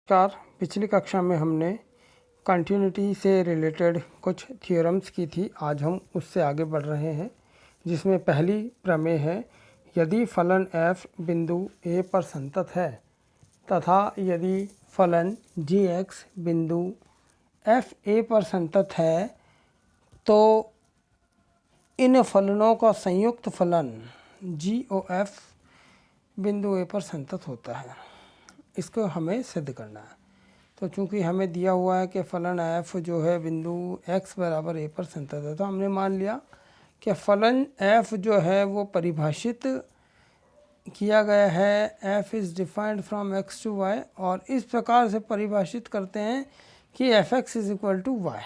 नमस्कार। पिछली कक्षा में हमने कंटिन्यूटी से रिलेटेड कुछ थ्योरम्स की थी। आज हम उससे आगे बढ़ रहे हैं, जिसमें पहली प्रमेय है, यदि फलन f बिंदु a पर संतत है तथा यदि फलन gx बिंदु f a पर संतत है तो इन फलनों का संयुक्त फलन GOF बिंदु a पर संतत होता है। इसको हमें सिद्ध करना है। तो चूंकि हमें दिया हुआ है कि फलन f जो है बिंदु x बराबर a पर संतत है, तो हमने मान लिया कि फलन f जो है वो परिभाषित किया गया है। f is defined from x to y, और इस प्रकार से परिभाषित करते हैं कि fx is equal to y,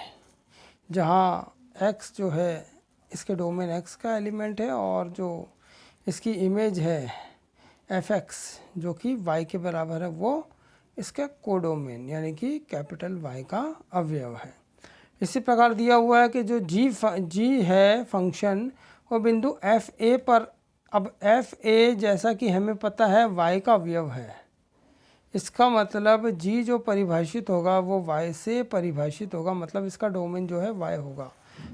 जहाँ x जो है इसके डोमेन x का एलिमेंट है और जो इसकी इमेज है fx जो कि y के बराबर है वो इसका कोडोमेन यानी कि कैपिटल Y का अवयव है। इसी प्रकार दिया हुआ है कि जो g है फंक्शन वो बिंदु एफ ए पर, अब एफ ए जैसा कि हमें पता है y का अवयव है, इसका मतलब g जो परिभाषित होगा वो y से परिभाषित होगा, मतलब इसका डोमेन जो है y होगा।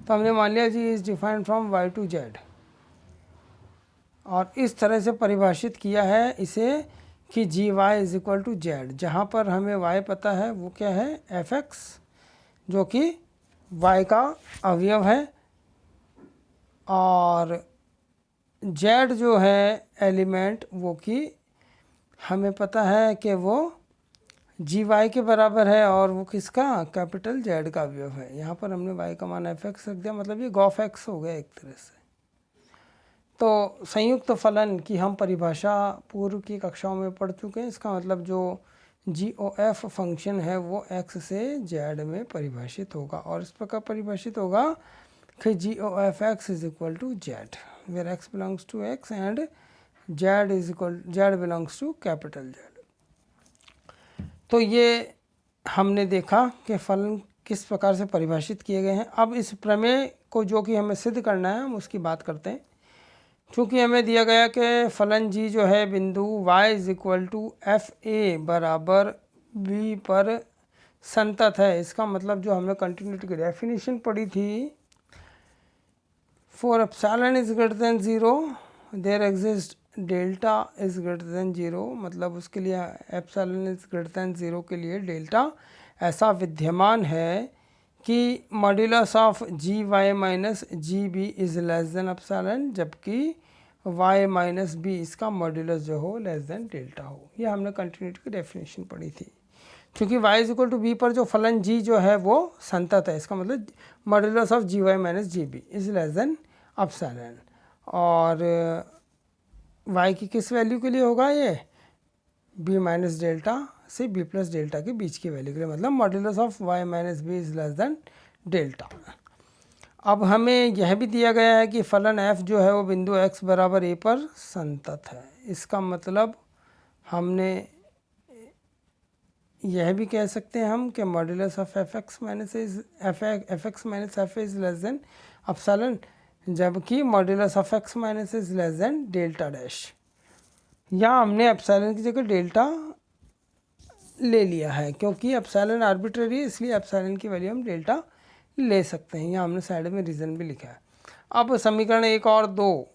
तो हमने मान लिया g is defined from y to z, और इस तरह से परिभाषित किया है इसे कि G Y is equal to Z, जहाँ पर हमें y पता है वो क्या है fx जो कि y का अवयव है, और z जो है एलिमेंट वो कि हमें पता है कि वो जी वाई के बराबर है और वो किसका कैपिटल z का अवयव है। यहाँ पर हमने y का मान fx रख दिया, मतलब ये गॉफ x हो गया एक तरह से। तो संयुक्त फलन की हम परिभाषा पूर्व की कक्षाओं में पढ़ चुके हैं। इसका मतलब जो GOF फंक्शन है वो x से z में परिभाषित होगा, और इस प्रकार परिभाषित होगा कि GOF(x) is equal to z, where x belongs to x and z belongs to capital Z। तो ये हमने देखा कि फलन किस प्रकार से परिभाषित किए गए हैं। अब इस प्रमेय को जो कि हमें सिद्ध करना है हम उसकी बात करते हैं। चूँकि हमें दिया गया कि फलन g जो है बिंदु y is equal to f a बराबर b पर संतत है, इसका मतलब जो हमने कंटिन्यूटी की डेफिनेशन पढ़ी थी, for epsilon is greater than 0 there exist delta is greater than 0, मतलब उसके लिए एप्सिलॉन इज ग्रेटर देन 0 के लिए डेल्टा ऐसा विद्यमान है कि modulus of ji Y minus G B is less than epsilon, जबकि y माइनस बी इसका मॉड्यूलस जो हो लेस देन डेल्टा हो। ये हमने कंटिन्यूटी की डेफिनेशन पढ़ी थी। क्योंकि y is equal to b पर जो फलन g जो है वो संतत है, इसका मतलब modulus of ji Y minus G B is less than epsilon, और y की किस वैल्यू के लिए होगा ये b माइनस डेल्टा से b प्लस डेल्टा के बीच की वैल्यू के लिए, मतलब modulus of y minus b is less than delta. अब हमें यह भी दिया गया है कि फलन f जो है वो बिंदु x बराबर a पर संतत है। इसका मतलब हमने यह भी कह सकते हैं हम कि modulus of fx minus f is less than epsilon, जबकि modulus of x minus is less than delta dash. यहाँ हमने एप्सिलॉन की जगह डेल्टा ले लिया है, क्योंकि एप्सिलॉन आर्बिट्रेरी है, इसलिए एप्सिलॉन की वैल्यू हम डेल्टा ले सकते हैं। यहाँ हमने साइड में रीज़न भी लिखा है। अब समीकरण 1 और 2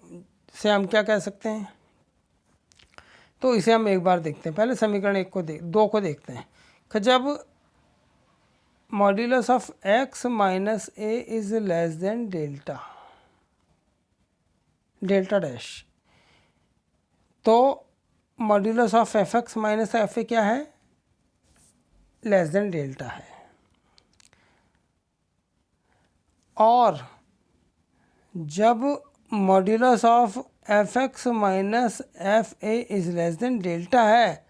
से हम क्या कह सकते हैं, तो इसे हम एक बार देखते हैं। पहले समीकरण 2 को देखते हैं कि जब modulus of x minus A is less than delta dash, तो modulus of fx minus F A क्या है, लेस देन डेल्टा है। और जब modulus of fx minus F A is less than delta है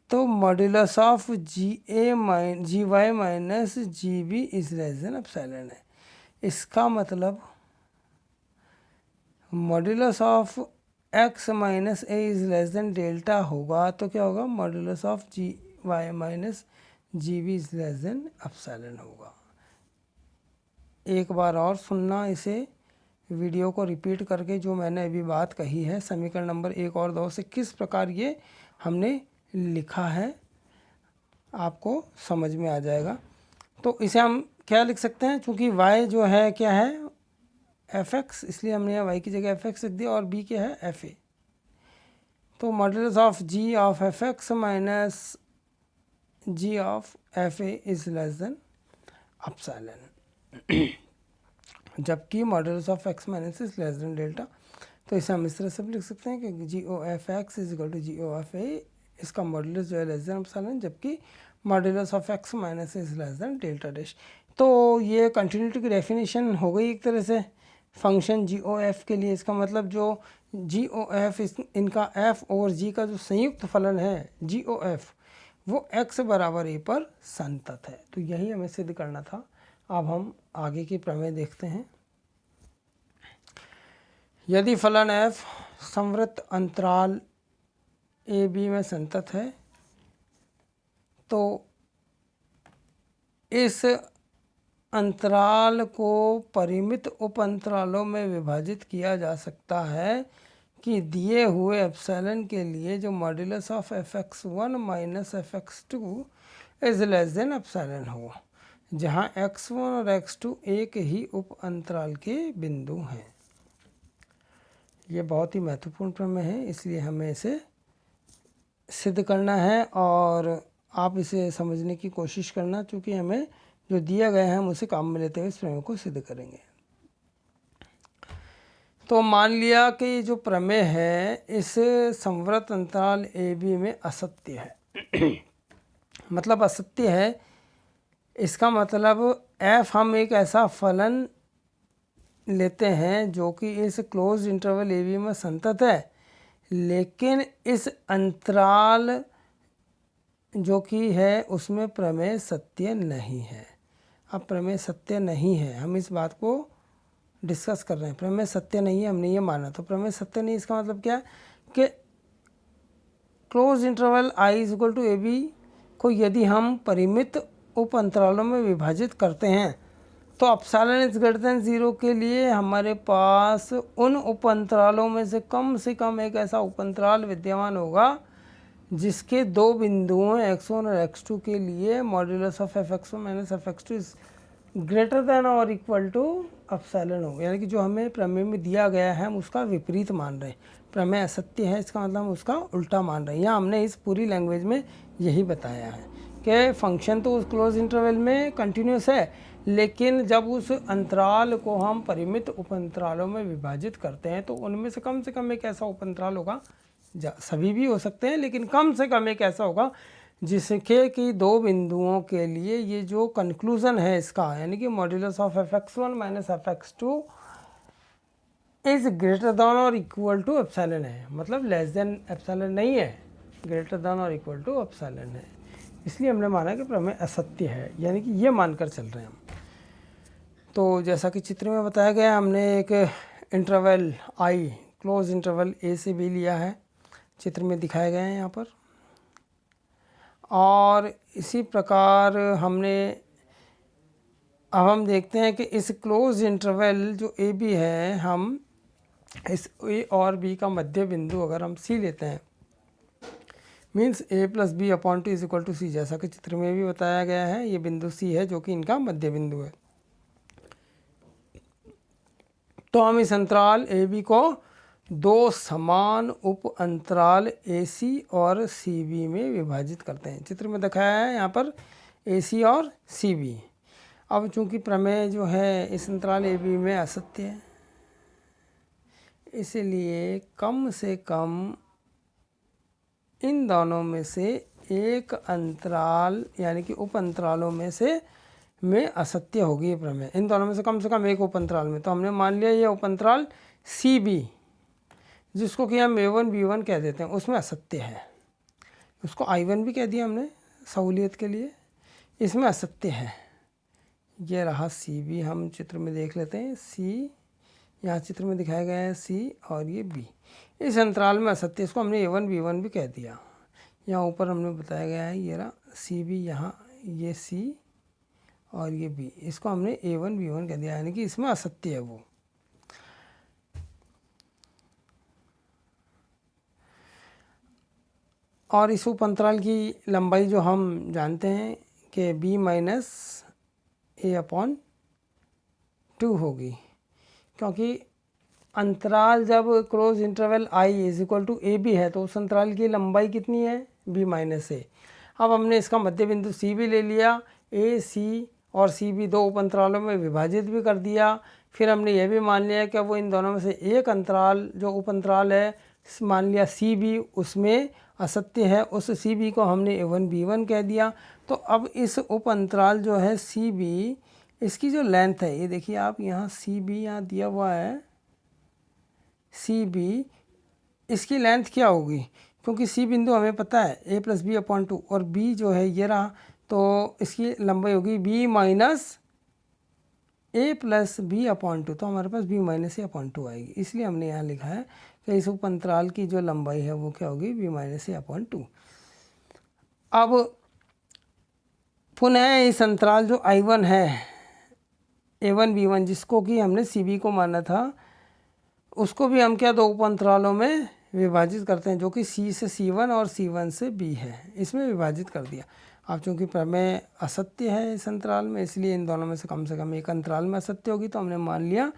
तो modulus of ji Y minus G B is less than epsilon है। इसका मतलब modulus of x minus A is less than delta होगा तो क्या होगा, modulus of ji Y minus G B is less than epsilon होगा। एक बार और सुनना इसे, वीडियो को रिपीट करके जो मैंने अभी बात कही है समीकरण नंबर 1 और 2 से किस प्रकार ये हमने लिखा है। आपको समझ में आ जाएगा। तो इसे हम क्या लिख सकते हैं, चूँकि y जो है क्या है fx, इसलिए हमने यहाँ y की जगह fx लिख दिया और b क्या है fa। तो modulus of g of fx minus g of fa is less than epsilon, जबकि modulus of x minus is less than delta. तो इसे हम इस तरह से भी लिख सकते हैं कि G O F X is equal to G O F A, इसका मॉड्यूलस जो है लेस देन एप्सिलॉन, जबकि modulus of x minus is less than delta dash. तो ये कंटिन्यूटी की डेफिनेशन हो गई एक तरह से फंक्शन जी ओ एफ के लिए। इसका मतलब जो जी ओ एफ इनका f और g का जो संयुक्त फलन है जी ओ एफ, वो x बराबर a पर संतत है। तो यही हमें सिद्ध करना था। अब हम आगे की प्रमेय देखते हैं। यदि फलन f संवृत्त अंतराल ए बी में संतत है तो इस अंतराल को परिमित उप अंतरालों में विभाजित किया जा सकता है कि दिए हुए एप्सिलॉन के लिए जो modulus of fx1 minus fx2 is less than epsilon हो, जहां x1 और x2 एक ही उप अंतराल के बिंदु हैं। ये बहुत ही महत्वपूर्ण प्रमेय है, इसलिए हमें इसे सिद्ध करना है और आप इसे समझने की कोशिश करना, क्योंकि हमें जो दिया गया है हम उसे काम में लेते हुए इस प्रमेय को सिद्ध करेंगे। तो मान लिया कि जो प्रमेय है इस संवृत्त अंतराल ए बी में असत्य है। मतलब असत्य है, इसका मतलब f हम एक ऐसा फलन लेते हैं जो कि इस क्लोज इंटरवल ए बी में संतत है, लेकिन इस अंतराल जो कि है उसमें प्रमेय सत्य नहीं है। अब प्रमेय सत्य नहीं है, हम इस बात को डिस्कस कर रहे हैं। प्रमेय सत्य नहीं है, हमने ये माना। तो प्रमेय सत्य नहीं, इसका मतलब क्या है कि close interval I is equal to a b को यदि हम परिमित उप अंतरालों में विभाजित करते हैं तो एप्सिलॉन इज ग्रेटर देन 0 के लिए हमारे पास उन उप अंतरालों में से कम एक ऐसा उप अंतराल विद्यमान होगा जिसके दो बिंदुओं x1 और x2 के लिए modulus of fx1 minus fx2 is greater then और इक्वल टू एप्सिलॉन हो। यानी कि जो हमें प्रमेय में दिया गया है हम उसका विपरीत मान रहे हैं। प्रमेय असत्य है, इसका मतलब हम उसका उल्टा मान रहे हैं। यहाँ हमने इस पूरी लैंग्वेज में यही बताया है कि फंक्शन तो उस क्लोज इंटरवल में कंटिन्यूस है, लेकिन जब उस अंतराल को हम परिमित उप अंतरालों में विभाजित करते हैं तो उनमें से कम एक ऐसा उप अंतराल होगा, सभी भी हो सकते हैं लेकिन कम से कम एक ऐसा होगा जिसके कि दो बिंदुओं के लिए ये जो कंक्लूजन है इसका, यानी कि modulus of fx1 minus fx2 is greater then और इक्वल टू एप्सिलॉन है। मतलब लेस देन एप्सिलॉन नहीं है, ग्रेटर देन और इक्वल टू एप्सिलॉन है। इसलिए हमने माना कि प्रमेय असत्य है, यानी कि ये मानकर चल रहे हैं हम। तो जैसा कि चित्र में बताया गया, हमने एक इंटरवल आई क्लोज इंटरवल ए से भी लिया है, चित्र में दिखाए गए हैं यहाँ पर। और इसी प्रकार अब हम देखते हैं कि इस क्लोज इंटरवल जो ए बी है, हम इस ए और बी का मध्य बिंदु अगर हम सी लेते हैं, means a plus B upon two is equal to C, जैसा कि चित्र में भी बताया गया है। ये बिंदु सी है जो कि इनका मध्य बिंदु है। तो हम इस अंतराल ए बी को दो समान उप अंतराल ए सी और सी बी में विभाजित करते हैं। चित्र में दिखाया है यहाँ पर ए सी और सी बी। अब चूंकि प्रमेय जो है इस अंतराल ए बी में असत्य है, इसलिए कम से कम इन दोनों में से एक अंतराल यानी कि उप अंतरालों में असत्य होगी ये प्रमेय। इन दोनों में से कम एक उप अंतराल में। तो हमने मान लिया ये उप अंतराल सी बी, जिसको कि हम A1 B1 कह देते हैं, उसमें असत्य है। उसको I1 भी कह दिया हमने सहूलियत के लिए, इसमें असत्य है। ये रहा सी बी, हम चित्र में देख लेते हैं। सी यहाँ चित्र में दिखाया गया है सी, और ये बी इस अंतराल में असत्य, इसको हमने A1 B1 भी कह दिया। यहाँ ऊपर हमने बताया गया है ये रहा सी बी, यहाँ ये सी और ये बी, इसको हमने A1 B1 कह दिया, यानी कि इसमें असत्य है वो। और इस उप अंतराल की लंबाई जो हम जानते हैं कि b माइनस ए अपॉन 2 होगी, क्योंकि अंतराल जब close interval i is equal to a b है तो उस अंतराल की लंबाई कितनी है, b माइनस ए। अब हमने इसका मध्य बिंदु c भी ले लिया, ए सी और सी भी दो उप अंतरालों में विभाजित भी कर दिया। फिर हमने यह भी मान लिया कि वो इन दोनों में से एक अंतराल जो उप अंतराल है मान लिया सी बी, उसमें असत्य है, उस सी बी को हमने a1 b1 कह दिया। तो अब इस उप अंतराल जो है सी बी, इसकी जो लेंथ है, ये देखिए आप यहाँ सी बी यहाँ दिया हुआ है, सी बी, इसकी लेंथ क्या होगी, क्योंकि सी बिंदु हमें पता है a प्लस बी अपॉन 2 और b जो है ये रहा, तो इसकी लंबाई होगी b माइनस ए प्लस बी अपॉन 2, तो हमारे पास b माइनस ए अपॉन 2 आएगी। इसलिए हमने यहाँ लिखा है कि इस उप अंतराल की जो लंबाई है वो क्या होगी, b माइनस ए अपॉन 2। अब पुनः इस अंतराल जो I1 है a1 b1 जिसको कि हमने cb को माना था, उसको भी हम क्या दो उप अंतरालों में विभाजित करते हैं, जो कि c से c1 और c1 से b है, इसमें विभाजित कर दिया। अब चूंकि प्रमेय असत्य है इस अंतराल में, इसलिए इन दोनों में से कम एक अंतराल में असत्य होगी, तो हमने मान लिया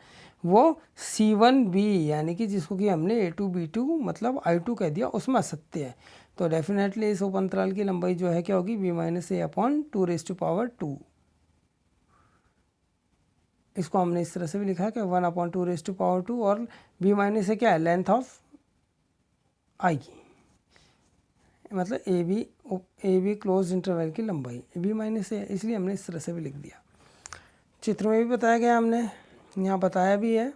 वो c1b यानी कि जिसको कि हमने a2 b2 मतलब I2 कह दिया, उसमें असत्य है। तो डेफिनेटली इस उप अंतराल की लंबाई जो है क्या होगी, b minus a upon 2 raise to power 2। इसको हमने इस तरह से भी लिखा है कि 1 अपॉन 2 रेज़ टू पावर 2, और b माइनस ए क्या है, लेंथ ऑफ आई, मतलब ए बी क्लोज इंटरवल की लंबाई b माइनस ए, इसलिए हमने इस तरह से भी लिख दिया। चित्र में भी बताया गया, हमने यहाँ बताया भी है।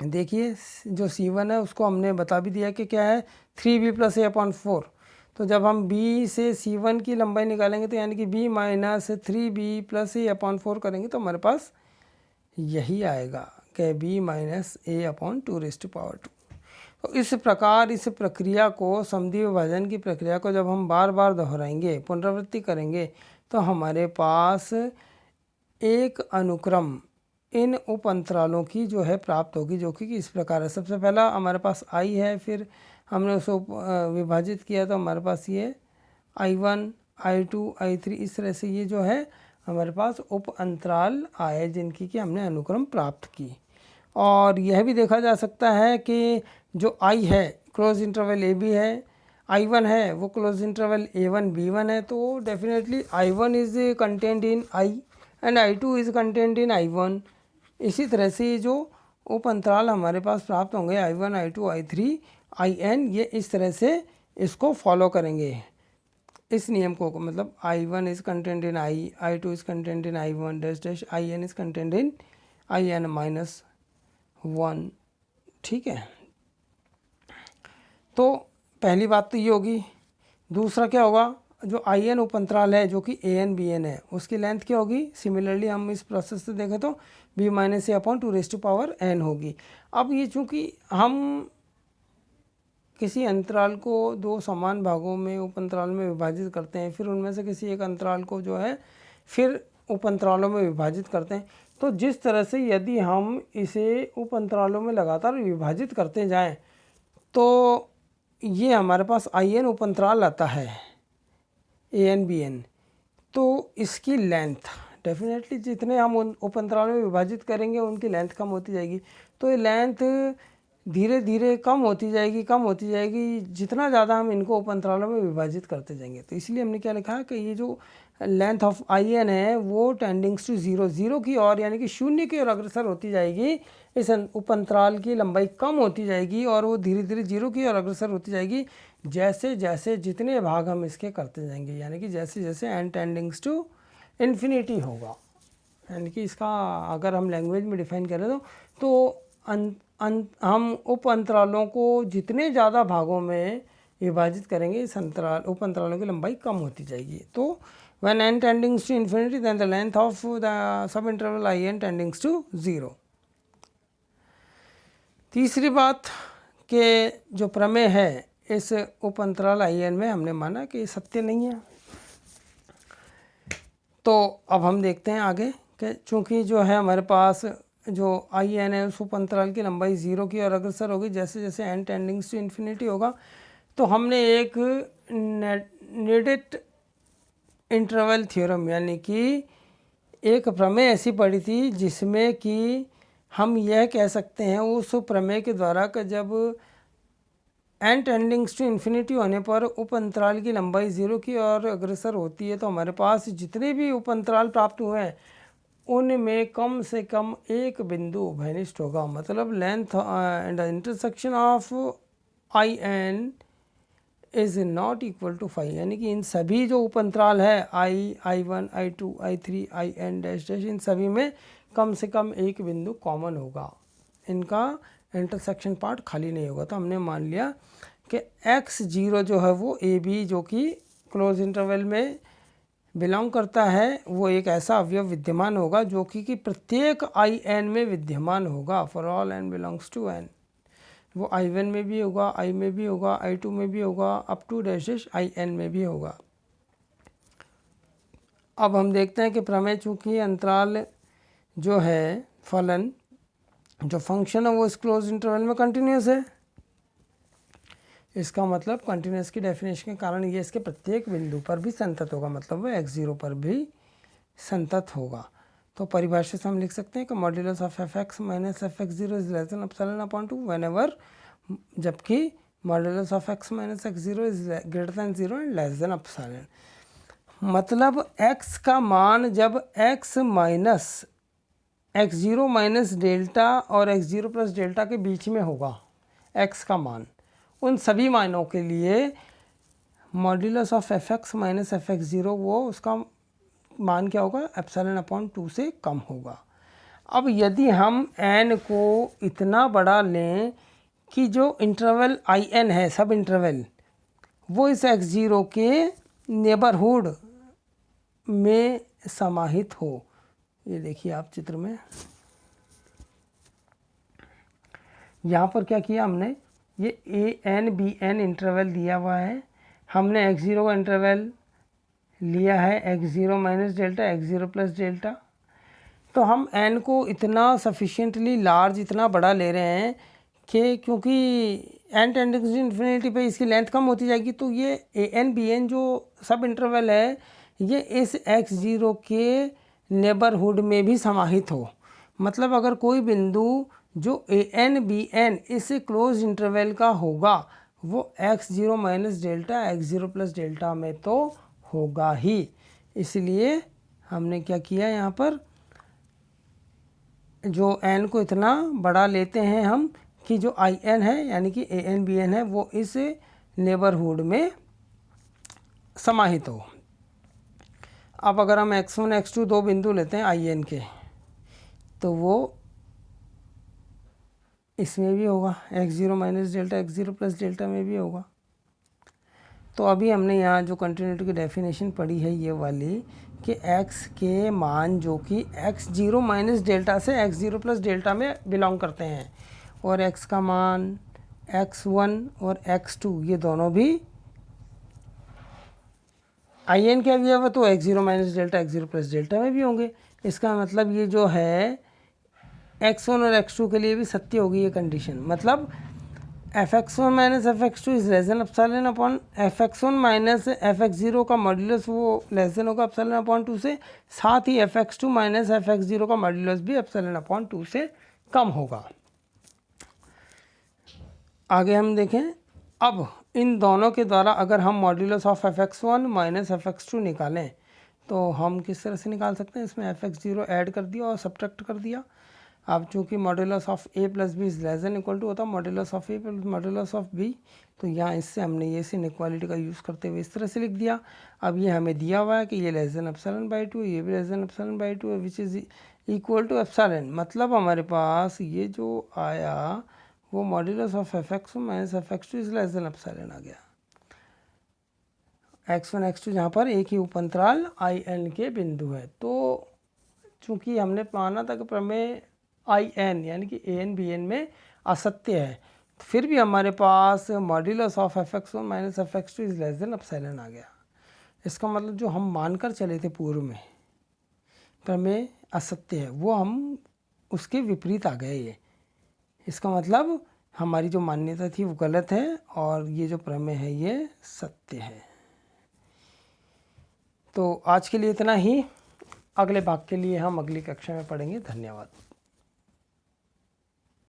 देखिए जो c1 है उसको हमने बता भी दिया कि क्या है, 3b प्लस ए अपॉन 4। तो जब हम b से c1 की लंबाई निकालेंगे तो यानी कि b minus 3b plus a upon 4 करेंगे तो हमारे पास यही आएगा कि b minus a upon 2 raise to power 2। तो इस प्रकार इस प्रक्रिया को, समद्वि विभाजन की प्रक्रिया को जब हम बार बार दोहराएंगे, पुनरावृत्ति करेंगे, तो हमारे पास एक अनुक्रम इन उप अंतरालों की जो है प्राप्त होगी, जो कि इस प्रकार है। सबसे पहला हमारे पास i है, फिर हमने उसको विभाजित किया तो हमारे पास ये I1 I2 I3, इस तरह से ये जो है हमारे पास उप अंतराल आए जिनकी कि हमने अनुक्रम प्राप्त की। और यह भी देखा जा सकता है कि जो I है क्लोज इंटरवल ए बी है, I1 है वो क्लोज इंटरवल a1 b1 है, तो definitely I1 is content in I and I2 is content in I1। इसी तरह से जो उप अंतराल हमारे पास प्राप्त होंगे I1 I2 I3 IN, ये इस तरह से इसको फॉलो करेंगे इस नियम को, मतलब I1 is content in I, I2 is content in I1 dash dash, IN is content in IN minus 1। ठीक है, तो पहली बात तो ये होगी। दूसरा क्या होगा, जो IN उप अंतराल है जो कि AN BN है, उसकी लेंथ क्या होगी, सिमिलरली हम इस प्रोसेस से देखें तो b minus a upon 2 raise to power n होगी। अब ये चूँकि हम किसी अंतराल को दो समान भागों में उप अंतराल में विभाजित करते हैं, फिर उनमें से किसी एक अंतराल को जो है फिर उप अंतरालों में विभाजित करते हैं, तो जिस तरह से यदि हम इसे उप अंतरालों में लगातार विभाजित करते जाएं तो ये हमारे पास IN उप अंतराल आता है AN BN, तो इसकी लेंथ डेफिनेटली जितने हम उन उप अंतरालों में विभाजित करेंगे उनकी लेंथ कम होती जाएगी। तो ये लेंथ धीरे धीरे कम होती जाएगी जितना ज़्यादा हम इनको उप अंतरालों में विभाजित करते जाएंगे। तो इसलिए हमने क्या लिखा है कि ये जो लेंथ ऑफ IN है वो टेंडिंग्स टू ज़ीरो की ओर, यानी कि शून्य की ओर अग्रसर होती जाएगी। इस उप अंतराल की लंबाई कम होती जाएगी और वो धीरे धीरे 0 की ओर अग्रसर होती जाएगी जैसे जैसे जितने भाग हम इसके करते जाएंगे, यानी कि जैसे जैसे n टेंडिंग्स टू इन्फिनिटी होगा। यानी कि इसका अगर हम लैंग्वेज में डिफाइन करें तो हम उप अंतरालों को जितने ज़्यादा भागों में विभाजित करेंगे इस उप अंतरालों की लंबाई कम होती जाएगी। तो when n tendings to infinity then the length of the sub interval IN tendings to 0। तीसरी बात के जो प्रमेय है इस उप अंतराल IN में हमने माना कि सत्य नहीं है। तो अब हम देखते हैं आगे कि चूँकि जो है हमारे पास जो IN है उस उप अंतराल की लंबाई 0 की ओर अग्रसर होगी जैसे जैसे n टेंडिंग्स टू इन्फिनिटी होगा। तो हमने एक नीडेड इंटरवल थ्योरम, यानी कि एक प्रमेय ऐसी पढ़ी थी जिसमें कि हम यह कह सकते हैं उस प्रमेय के द्वारा कि जब n टेंडिंग्स टू इन्फिनिटी होने पर उप अंतराल की लंबाई 0 की ओर अग्रसर होती है, तो हमारे पास जितने भी उप अंतराल प्राप्त हुए हैं उनमें कम से कम एक बिंदु उभयनिष्ठ होगा। मतलब length and intersection of I n is not equal to 5, यानी कि इन सभी जो उप अंतराल है I1, I2, I3, IN dash dash, इन सभी में कम से कम एक बिंदु कॉमन होगा, इनका इंटरसेक्शन पार्ट खाली नहीं होगा। तो हमने मान लिया कि x0 जो है वो AB जो कि क्लोज इंटरवल में बिलोंग करता है, वो एक ऐसा अवयव विद्यमान होगा जो कि प्रत्येक IN में विद्यमान होगा, for all n belongs to n। वो I1 में भी होगा, I में भी होगा, I2 में भी होगा, up to dash dash IN में भी होगा। अब हम देखते हैं कि प्रमेय चूँकि अंतराल जो है फलन जो फंक्शन है वो इस क्लोज इंटरवल में कंटिन्यूस है। इसका मतलब कंटिन्यूस की डेफिनेशन के कारण ये इसके प्रत्येक बिंदु पर भी संतत होगा, मतलब वो x0 पर भी संतत होगा। तो परिभाषा से हम लिख सकते हैं कि modulus of fx minus fx0 is less than epsilon upon 2 whenever, जबकि modulus of x minus x0 is greater than 0 and less than epsilon. मतलब x का मान जब x minus x0 minus delta और x0 प्लस डेल्टा के बीच में होगा, x का मान, उन सभी मानों के लिए modulus of fx minus fx0 वो उसका मान क्या होगा, एप्सिलॉन अपॉन 2 से कम होगा। अब यदि हम n को इतना बड़ा लें कि जो इंटरवल IN है, सब इंटरवल, वो इस x0 के नेबरहुड में समाहित हो, ये देखिए आप चित्र में, यहाँ पर क्या किया हमने, ये AN BN इंटरवल दिया हुआ है, हमने x0 का इंटरवल लिया है x0 minus delta x0 plus delta. तो हम n को इतना सफिशिएंटली लार्ज, इतना बड़ा ले रहे हैं कि क्योंकि n टेंडिंग टू इन्फिनिटी पे इसकी लेंथ कम होती जाएगी, तो ये AN BN जो सब इंटरवल है ये इस x0 के नेबरहुड में भी समाहित हो। मतलब अगर कोई बिंदु जो AN BN इस क्लोज इंटरवल का होगा वो x0 minus delta x0 plus delta में तो होगा ही। इसलिए हमने क्या किया, यहाँ पर जो n को इतना बड़ा लेते हैं हम कि जो IN है यानी कि AN BN है वो इस नेबरहुड में समाहित हो। अब अगर हम x1 x2 दो बिंदु लेते हैं IN के, तो वो इसमें भी होगा, x0 minus delta x0 plus delta में भी होगा। तो अभी हमने यहाँ जो कंटिन्यूटी की डेफिनेशन पढ़ी है ये वाली कि x के मान जो कि x0 माइनस डेल्टा से x0 प्लस डेल्टा में बिलोंग करते हैं, और x का मान x1 और x2 ये दोनों भी IN के अवयव है, तो x0 minus delta x0 plus delta में भी होंगे। इसका मतलब ये जो है x1 और x2 के लिए भी सत्य होगी ये कंडीशन। मतलब fx1 minus fx2 is less than epsilon upon fx1 minus fx0 का मॉड्यूलस वो लेस देन होगा एप्सिलॉन अपॉन 2 से, साथ ही fx2 माइनस fx0 का मॉड्यूलस भी एप्सिलॉन अपॉन 2 से कम होगा। आगे हम देखें, अब इन दोनों के द्वारा अगर हम modulus of fx1 minus fx2 निकालें तो हम किस तरह से निकाल सकते हैं, इसमें fx0 ऐड कर दिया और सब्ट्रैक्ट कर दिया। अब चूँकि modulus of a plus b is less than equal to होता है modulus of a plus modulus of b, तो यहाँ इससे हमने ये से इनइक्वालिटी का यूज़ करते हुए इस तरह से लिख दिया। अब ये हमें दिया हुआ है कि ये लेस देन एप्सिलॉन बाई 2, ये भी लेस देन एप्सिलॉन बाई 2 है, which is equal to epsilon. मतलब हमारे पास ये जो आया वो modulus of fx1 minus fx2 is less than epsilon आ गया। x1 x2 जहाँ पर एक ही उप अंतराल IN के बिंदु है। तो चूँकि हमने माना था कि प्रमेय IN यानी कि AN BN में असत्य है, तो फिर भी हमारे पास modulus of fx1 minus fx2 is less than epsilon आ गया। इसका मतलब जो हम मानकर चले थे पूर्व में प्रमेय असत्य है, वो हम उसके विपरीत आ गए। ये इसका मतलब हमारी जो मान्यता थी वो गलत है और ये जो प्रमेय है ये सत्य है। तो आज के लिए इतना ही। अगले भाग के लिए हम अगली कक्षा में पढ़ेंगे। धन्यवाद।